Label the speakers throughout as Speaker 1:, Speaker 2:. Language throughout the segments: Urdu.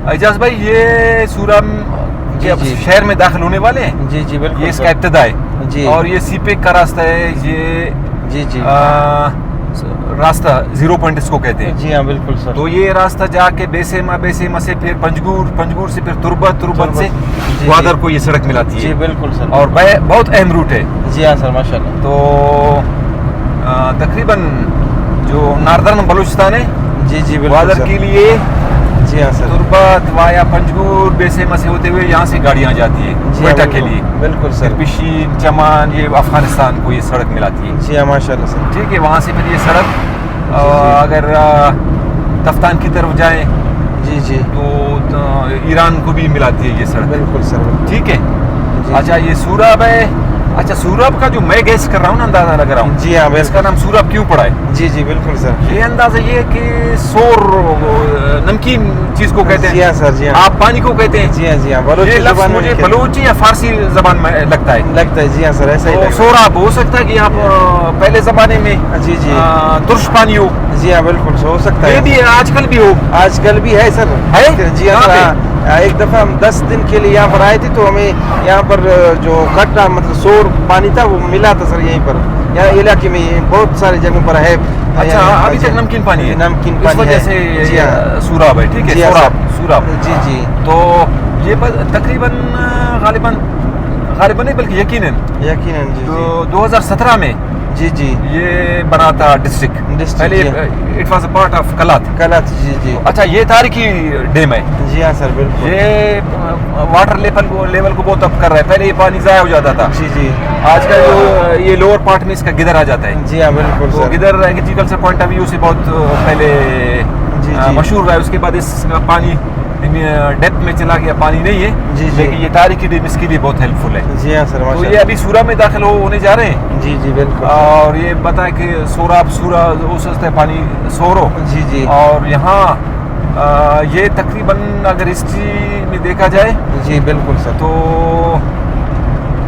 Speaker 1: اعجاز بھائی یہ سورہ شہر میں داخل ہونے والے ہیں؟
Speaker 2: جی جی بالکل،
Speaker 1: یہ اس کا ابتدا ہے
Speaker 2: جی،
Speaker 1: اور یہ سی پیک کا راستہ ہے، یہ
Speaker 2: جی جی
Speaker 1: راستہ 0 پوائنٹ اس کو کہتے ہیں.
Speaker 2: جی ہاں بالکل سر.
Speaker 1: تو یہ راستہ جا کے بیسیما سے پھر پنجگور سے پھر تربت سے گوادر کو یہ سڑک ملاتی ہے.
Speaker 2: جی بالکل سر.
Speaker 1: اور بہت اہم روٹ ہے.
Speaker 2: جی ہاں سر ماشاء اللہ.
Speaker 1: تو تقریباً جو ناردرن بلوچستان ہے
Speaker 2: جی جی بالکل
Speaker 1: گوادر کے لیے،
Speaker 2: جی ہاں سر،
Speaker 1: تربت وایا پنجگور بیسیما سے ہوتے ہوئے یہاں سے گاڑیاں جاتی ہیں کوئٹہ کے لیے.
Speaker 2: بالکل سر.
Speaker 1: پشین چمان یہ افغانستان کو یہ سڑک ملاتی ہے.
Speaker 2: جی ہاں ماشاء اللہ سر.
Speaker 1: ٹھیک ہے، وہاں سے پھر یہ سڑک اگر تفتان کی طرف جائیں
Speaker 2: جی جی
Speaker 1: تو ایران کو بھی ملاتی ہے یہ سڑک.
Speaker 2: بالکل سر.
Speaker 1: ٹھیک ہے. اچھا یہ سوراب ہے. اچھا سوراب کا جو میں گیس کر رہا ہوں نا، اندازہ لگا رہا ہوں.
Speaker 2: جی ہاں
Speaker 1: اس کا نام سوراب کیوں پڑا ہے؟
Speaker 2: جی جی بالکل سر.
Speaker 1: یہ اندازہ یہ کہ سور نمکین چیز کو کہتے ہیں.
Speaker 2: جی ہاں سر. جی ہاں.
Speaker 1: آپ پانی کو کہتے ہیں.
Speaker 2: جی ہاں. جی ہاں.
Speaker 1: یہ لفظ مجھے بلوچی یا فارسی زبان میں لگتا ہے.
Speaker 2: جی ہاں سر ایسا ہی.
Speaker 1: سوراب ہو سکتا ہے کہ آپ پہلے زمانے میں
Speaker 2: جی جی
Speaker 1: ترش پانی ہو.
Speaker 2: جی ہاں بالکل ہو سکتا ہے.
Speaker 1: یہ بھی آج کل بھی ہو.
Speaker 2: آج کل بھی ہے سر.
Speaker 1: ہے.
Speaker 2: جی ہاں. ایک دفعہ ہم 10 دن کے لیے یہاں پر آئے تھے تو ہمیں یہاں پر جو کھٹا مطلب سور پانی تھا وہ ملا تھا سر. یہیں پر یہاں علاقے میں بہت سارے جگہوں پر ہے.
Speaker 1: اچھا ابھی تک نمکین پانی ہے.
Speaker 2: نمکین
Speaker 1: اس وجہ سے سوراب ہے. ٹھیک ہے. سوراب.
Speaker 2: جی جی.
Speaker 1: تو یہ تقریباً غالباً نہیں بلکہ یقیناً
Speaker 2: جی
Speaker 1: تو 2017 میں
Speaker 2: جی جی
Speaker 1: یہ بنا تھا ڈسٹرکٹ. پہلے it was a part of Kalat.
Speaker 2: جی جی.
Speaker 1: اچھا یہ تاریخی ڈیم ہے.
Speaker 2: جی ہاں سر بالکل.
Speaker 1: یہ واٹر لیول کو بہت اپ کر رہا ہے. پہلے یہ پانی ضائع ہو جاتا تھا.
Speaker 2: جی جی.
Speaker 1: آج کل جو یہ لوور پارٹ میں اس کا گدر آ جاتا ہے.
Speaker 2: جی ہاں بالکل.
Speaker 1: تو گدر ایگریکلچر پوائنٹ آف ویو سے بہت پہلے مشہور رہا ہے. اس کے بعد اس کا پانی ڈیپتھ میں چلا گیا، پانی نہیں ہے.
Speaker 2: جی جی.
Speaker 1: لیکن یہ تاریخی ڈیم اس کے لیے بہت ہیلپ فل ہے.
Speaker 2: جی ہاں سر.
Speaker 1: تو یہ ابھی سورا میں داخل ہونے جا رہے ہیں.
Speaker 2: جی جی بالکل.
Speaker 1: اور یہ بتائیں کہ سورا ہو سکتا ہے پانی سورو.
Speaker 2: جی جی.
Speaker 1: اور یہاں یہ تقریباً اگر ہسٹری میں دیکھا جائے
Speaker 2: جی بالکل سر
Speaker 1: تو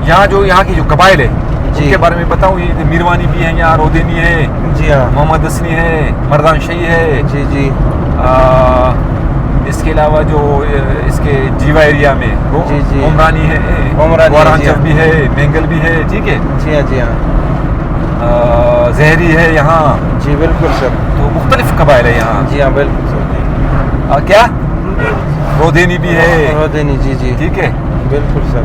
Speaker 1: یہاں کی جو قبائل ہے ان کے بارے میں بتاؤں. یہ میروانی بھی ہیں یہاں، رودینی ہے.
Speaker 2: جی ہاں.
Speaker 1: محمد حسنی ہے، مردان شاہی ہے.
Speaker 2: جی جی.
Speaker 1: اس کے علاوہ جو اس کے جیوا ایریا میں
Speaker 2: جی جی
Speaker 1: عمرانی ہے، وارانچب بھی ہے، مینگل بھی ہے. ٹھیک ہے.
Speaker 2: جی ہاں. جی ہاں.
Speaker 1: زہری ہے یہاں.
Speaker 2: جی بالکل سر.
Speaker 1: تو مختلف قبائل ہے یہاں.
Speaker 2: جی ہاں بالکل سر.
Speaker 1: کیا رودینی بھی ہے.
Speaker 2: رودینی. جی جی.
Speaker 1: ٹھیک ہے
Speaker 2: بالکل سر.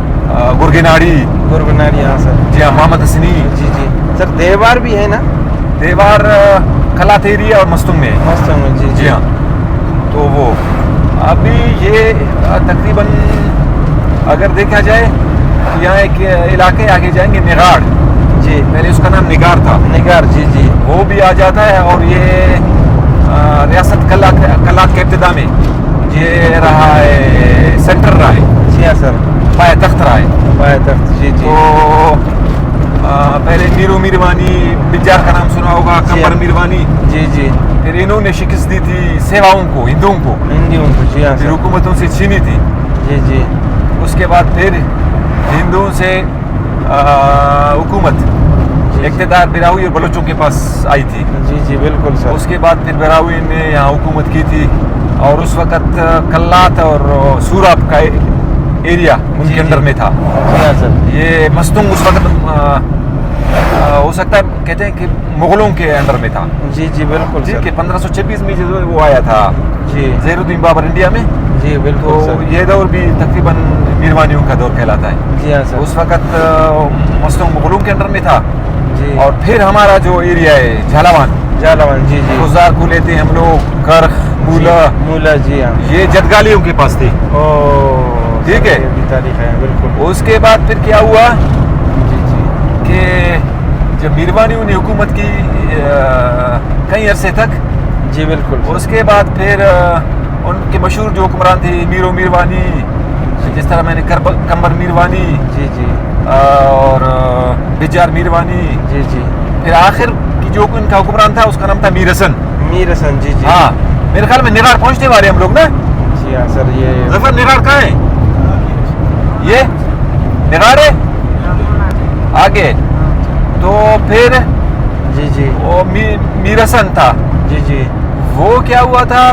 Speaker 1: گرگناڑی.
Speaker 2: ہاں سر.
Speaker 1: جی ہاں. محمد حسنی.
Speaker 2: جی جی سر. دیوار بھی ہے نا؟
Speaker 1: دیوار کلات ایریا اور مستنگ میں.
Speaker 2: جی
Speaker 1: جی ہاں. تو وہ ابھی یہ تقریباً اگر دیکھا جائے یہاں ایک علاقے آگے جائیں گے نگاڑ.
Speaker 2: جی.
Speaker 1: پہلے اس کا نام نگار تھا.
Speaker 2: نگار. جی جی.
Speaker 1: وہ بھی آ جاتا ہے. اور یہ ریاست کلات کے ابتدا میں یہ رہا ہے، سینٹر رہا ہے.
Speaker 2: جی ہاں سر.
Speaker 1: پایا تخت رہا ہے.
Speaker 2: پایا تخت. جی جی.
Speaker 1: تو پہلے میروانی بجار کا نام سنا ہوگا، کمبر میروانی.
Speaker 2: جی جی.
Speaker 1: پھر انہوں نے شکست دی تھی سیواؤں کو، ہندوؤں کو.
Speaker 2: جی ہاں.
Speaker 1: پھر حکومتوں سے چھینی تھی.
Speaker 2: جی جی.
Speaker 1: اس کے بعد پھر ہندوؤں سے حکومت اقتدار براہوئی اور بلوچوں کے پاس آئی تھی.
Speaker 2: جی جی بالکل سر.
Speaker 1: اس کے بعد پھر براہوئی نے یہاں حکومت کی تھی. اور اس وقت کلات اور سوراب کا ایریا ان کے انڈر میں تھا.
Speaker 2: جی ہاں سر.
Speaker 1: یہ مستنگ اس وقت ہو سکتا ہے کہتے ہیں کہ مغلوں کے انڈر میں تھا.
Speaker 2: جی جی بالکل.
Speaker 1: ٹھیک ہے. 1526 میں جو وہ آیا تھا
Speaker 2: جی
Speaker 1: زہیر الدین بابر انڈیا میں.
Speaker 2: جی بالکل.
Speaker 1: تو یہ دور بھی تقریباً میروانیوں کا دور کہلاتا ہے.
Speaker 2: جی ہاں سر.
Speaker 1: اس وقت مستنگ مغلوں کے انڈر میں تھا.
Speaker 2: جی.
Speaker 1: اور پھر ہمارا جو ایریا ہے جھالاوان.
Speaker 2: جی جی.
Speaker 1: خزار کو لیتے ہیں ہم لوگ، کرخ،
Speaker 2: مولا. جی ہاں.
Speaker 1: یہ جدگالیوں کے پاس تھی. ٹھیک ہے.
Speaker 2: تاریخ ہے بالکل.
Speaker 1: اس کے بعد پھر کیا ہوا
Speaker 2: جی جی
Speaker 1: کہ جب میروانیوں نے حکومت کی کئی عرصے تک.
Speaker 2: جی بالکل.
Speaker 1: اس کے بعد پھر ان کے مشہور جو حکمران تھے میروانی، جس طرح میں نے کمبر میروانی.
Speaker 2: جی جی.
Speaker 1: اور بجار میروانی.
Speaker 2: جی جی.
Speaker 1: پھر آخر کی جو ان کا حکمران تھا اس کا نام تھا میر حسن.
Speaker 2: جی جی.
Speaker 1: ہاں میرے خیال میں نگاڑ پہنچنے والے ہم لوگ نا.
Speaker 2: جی ہاں سر. یہ
Speaker 1: ظفر نگاڑ کہاں ہے؟ یہ نگاڑ ہے آگے. تو پھر
Speaker 2: جی جی.
Speaker 1: وہ میر حسن تھا.
Speaker 2: جی جی.
Speaker 1: وہ کیا ہوا تھا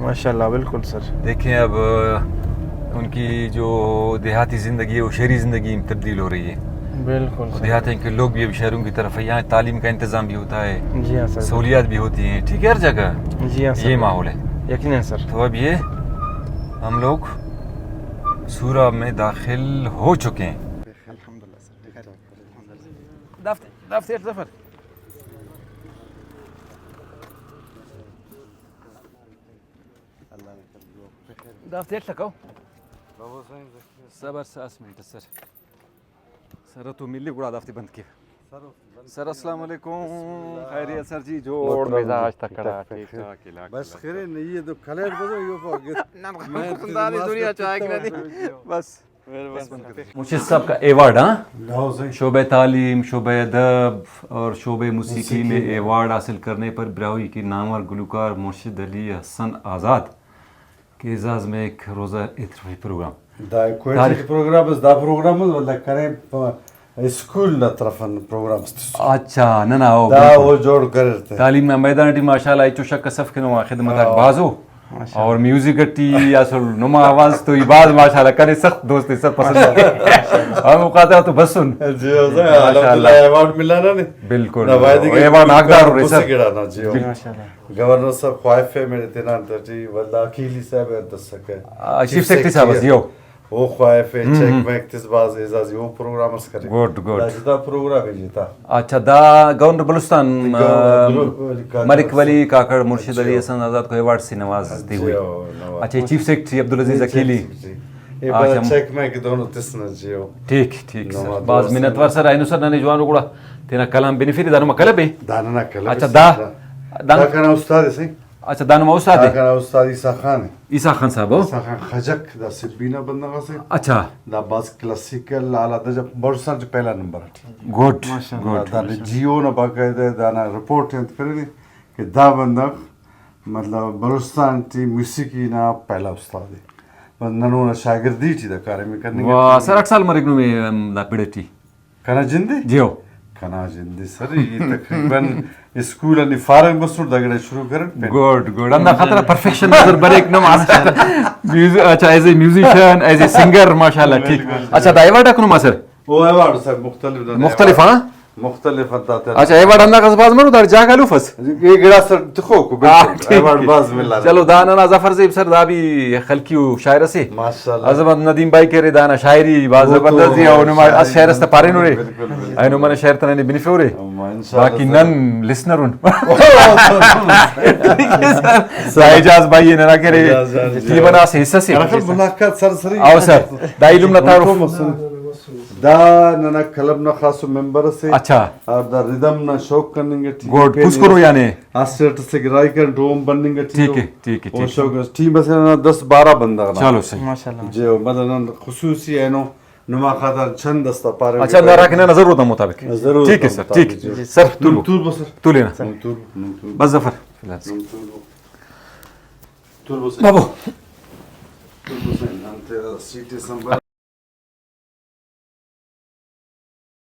Speaker 2: ماشاءاللہ بالکل سر.
Speaker 1: دیکھیں اب ان کی جو دیہاتی زندگی ہے وہ شہری زندگی میں تبدیل ہو رہی ہے.
Speaker 2: بالکل
Speaker 1: دیہات کے لوگ بھی اب شہروں کی طرف ہے. یہاں تعلیم کا انتظام بھی ہوتا ہے,
Speaker 2: جی ہاں سر,
Speaker 1: سہولیات بھی ہوتی ہیں, ٹھیک ہے, ہر جگہ
Speaker 2: جی ہاں سر,
Speaker 1: یہ ماحول ہے.
Speaker 2: یقیناً سر.
Speaker 1: تو اب یہ ہم لوگ سورہ میں داخل ہو چکے ہیں.
Speaker 2: الحمدللہ سر.
Speaker 1: دفتر ظفر دفتر تکو صبر سے 10 منٹ سر. سر تو ملی گڑا دفتر بند کیا سر. السلام علیکم, خیریت سر جی, جوڑ مزاج تکڑا ٹھیک ٹھاک علاقہ
Speaker 3: بس خیره نه یه دو کلر بدو یو فاگت
Speaker 1: دنیا چاہیے بس. مرشد صاحب کا ایوارڈ, ہاں, شعبہ تعلیم, شعبہ ادب اور شعبہ موسیقی میں ایوارڈ حاصل کرنے پر براہوئی کی نامور گلوکار مرشد علی حسن آزاد کے اعزاز میں ایک روزہ اطلاعی پروگرام.
Speaker 3: دا کوئی پروگرام دا پروگرام ولا کرے اسکول نہ طرفن پروگرام
Speaker 1: اچھا نہ نہ
Speaker 3: دا وہ جوڑ کرتے
Speaker 1: تعلیم میں میدان ٹی ماشاءاللہ ایچو شک صف کے نو خدمت بازو اور میوزک ٹی اصل نما آواز تو بعد ماشاءاللہ کرے سخت دوست سب پسند ہم مقاطع تو بس سن
Speaker 3: جی ماشاءاللہ ایوارڈ ملا نا
Speaker 1: بالکل ایوارڈ حقدار ہو رہے سر
Speaker 3: گڑا نا جی گورنر صاحب خواہف ہے میرے تینان ترجی واللہ اکیلی صاحب دس سکے
Speaker 1: چیف سیکرٹری صاحب یو
Speaker 3: وہ خواہف ہے چیک میں اقتصباز اعزازی وہ پروگرامز کرے
Speaker 1: گوڈ گوڈ
Speaker 3: جدا پروگرام ہے جیتا.
Speaker 1: اچھا دا گورنر بلوچستان ملک ولی کاکڑ مرشد علی حسن آزاد کو ایوارڈ سے نوازتی ہوئی. اچھا چیف سیکرٹری عبدالعزیز اکیلی
Speaker 3: چیک میں کہ دونوں تسنا جیو
Speaker 1: ٹھیک ٹھیک سر بعض منتور سر اینو سر ننے جوانو گڑا تینا کلام بینیفیری دانو مکلب ہے
Speaker 3: داننا کلب.
Speaker 1: اچھا
Speaker 3: دا کنا استاد ہے صحیح.
Speaker 1: اچھا دانو استاد
Speaker 3: دا
Speaker 1: ہے
Speaker 3: کنا استاد عیسیٰ خان ہے.
Speaker 1: عیسیٰ خان صاحب
Speaker 3: عیسیٰ خان خجک دا سبینا بندگا سے.
Speaker 1: اچھا
Speaker 3: دا باز کلاسیکل آلہ دا جب بڑسان جو پہلا نمبر
Speaker 1: گوڈ گوڈ
Speaker 3: دا جیو نا باقاعدہ دانا رپورٹ ہے کرے دی کہ دا بندگ مطلب بلوچستان تی موسیقی نا پہلا استاد ہے. ننو نا شاگردی چی دا کارے میں کرنے
Speaker 1: واہ سر 8 سال مرگنو میں دا پیڑے تھی
Speaker 3: کنا جندی
Speaker 1: جیو
Speaker 3: کنا جندی سر یہ تقریباً اسکول انی فارغ بسور دگڑے شروع کرن.
Speaker 1: گوڈ گوڈ اندہ خطرہ پرفیکشن نظر بریک نو ماسٹر اچھا as a musician as a singer ماشاءاللہ ٹھیک. اچھا دا ایوارڈ اکنو ما سر
Speaker 3: وہ ایوارڈ سر
Speaker 1: مختلف ہاں
Speaker 3: مختلف انتا
Speaker 1: اچھا ایوارڈ اندہ قص باز مرو دار جاگا لوفس
Speaker 3: یہ گڑا سر دکھو کو ایوارڈ باز ملا.
Speaker 1: چلو دانا ظفر زیب سر دا بھی خلقیو شاعر سے
Speaker 3: ماشاءاللہ
Speaker 1: عظمت ندیم بھائی کہہ رہے دانا شاعری باز زبردستی اور نما اس شعر است پارے نو رے اینو من شعر تنے بنفع رے باقی نن لسنرون اعجاز بھائی نے نہ کہہ رہے تی بنا سے حصہ سے
Speaker 3: ملاقات سر سری
Speaker 1: او سر دا علم نہ تعارف
Speaker 3: دا ننا کلب نا خاص ممبر سے.
Speaker 1: اچھا
Speaker 3: اور دا ردم نا شوق کرنے گے
Speaker 1: گوڈ پوس کرو یعنی
Speaker 3: آسٹر سے گرائی کر ڈوم بننے گے
Speaker 1: ٹھیک ہے ٹھیک ہے
Speaker 3: وہ شوق ٹیم بس 10-12 بندہ
Speaker 1: چلو صحیح
Speaker 2: ماشاءاللہ
Speaker 3: جو مطلب خصوصی ہے نو نما خاطر چند دستا پارے.
Speaker 1: اچھا نہ رکھنا نظر ہوتا مطابق
Speaker 3: ضرور
Speaker 1: ٹھیک ہے سر ٹھیک سر
Speaker 3: تول بس
Speaker 1: تو لینا بس ظفر
Speaker 3: تول بس
Speaker 1: بابو
Speaker 3: تول بس انت سیٹی سنبھال